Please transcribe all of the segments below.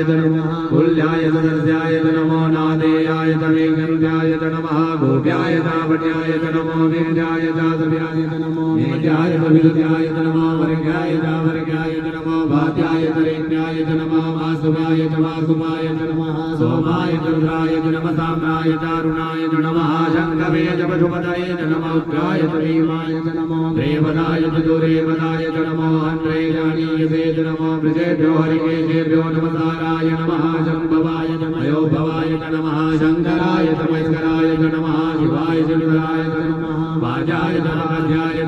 नमः कुल्याय तदर्ध्याय नमो नादेयाय तमेकन्द्याय नमः गोप्याय तावण्याय नमो वीर्याय तादव्याय नमो वीर्याय तविद्याय नमो वर्ग्याय तावर्ग्याय नमो भात्याय तरेण्याय नमः वासुवाय वासुवाय नमः सोमाय रुद्राय नमः साम्राय दारुणाय नमः शङ्कवे पशुपतये नमः उग्राय तरीमाय नमो देवदाय दुरेवदाय नमो अन्वेयाणीयसे नमो वृजेभ्यो हरिकेशेभ्यो नमस्काराय नमः शम्भवाय नमयो भवाय नमः शङ्कराय तमस्कराय नमः शिवाय शिवराय नमः वाजाय नमः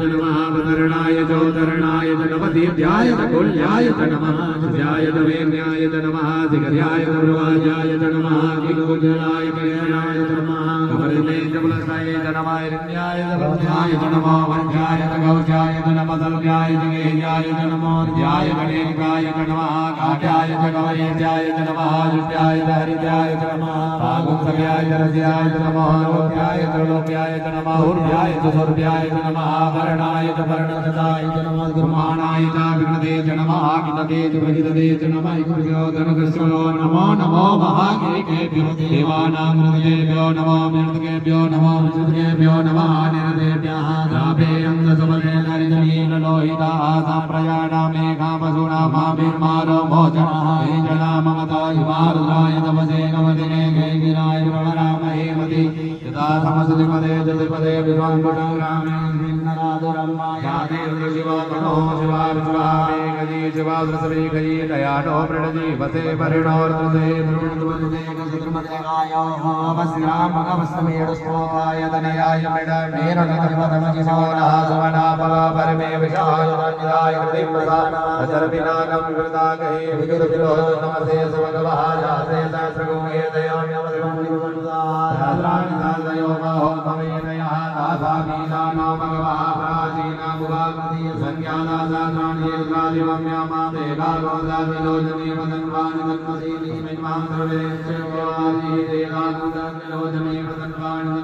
नमः वतरणाय चौतरणाय नमः दीर्घाय कुल्याय नमः सुजाय वेद्याय नमः सिगर्याय प्रवाजाय नमः किलोजलाय कल्याणाय नमः कमलने जबलसाय नमः हिरण्याय वरदाय नमः वज्राय गौजाय नमः दल्व्याय जगेयाय नमः ध्याय गणेशाय नमः काट्याय जगवैद्याय नमः जुट्याय हरिद्याय नमः भागवत्याय रज्याय नमः लोक्याय त्रिलोक्याय नमः उर्व्याय सुर्व्याय नमः वर्णाय वर्णदाय नमः गुरुमाणाय विघ्नदे नमः कितदे विघ्नदे नमः गुरुधनकृष्णो नमो नमो महाकेभ्यो देवानां हृदयेभ्यो नमो मृतकेभ्यो नमो मृतकेभ्यो नमः निर्देभ्यः दाभेयं समले हरिजनील लोहिताः साम्प्रयाणामे कामसुना माभिर्मारो मोचनः जना ममता युवारुद्राय तपसे नवदिने गैगिराय प्रवरामहे मति यथा समसतिपदे जतिपदे विद्वान्गुणं रामे शिवा मनो शिवा विश्वा गजी शिवा सरस्वती गजी दयानो प्रणजी वसे परिणोर्तुते ध्रुवते गसिकमते गायो वस्राम भगवस्मेड स्मोकाय तनयाय मेड मेरनितमतमजि सवना सवना भव परमे विशाय निदाय हृदिप्रसाद अचर विनागम कृतागहे विगत विरोध नमसे सुभगवः जाते सहस्रगुणे दयाम्यवदिवन्दिवन्दा सहस्राणि सहस्रयो महो भवेदयः दासामीदानो भगवः प्राचीना मुभागमति संज्ञाना सहस्राणि रुद्रादिवम्यामा देवागोदादिलोचने वदन्वानि तन्मसीनि महिमां सर्वेश्वरवादी देवागोदादिलोचने वदन्वानि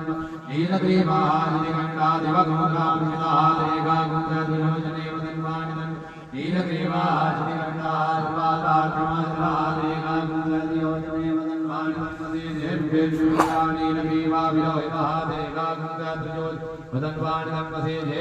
नीलग्रीवादिगण्डादिवगोदाभिषितः देवागोदादिलोचने वदन्वानि नीलग्रीवादिगण्डादिवादात्मस्रः देवागोदादिलोचने वदन्वानि तन्मसीनि नीलग्रीवाविलोहितः देवागोदादिलोचने वदन्वानि तन्मसीनि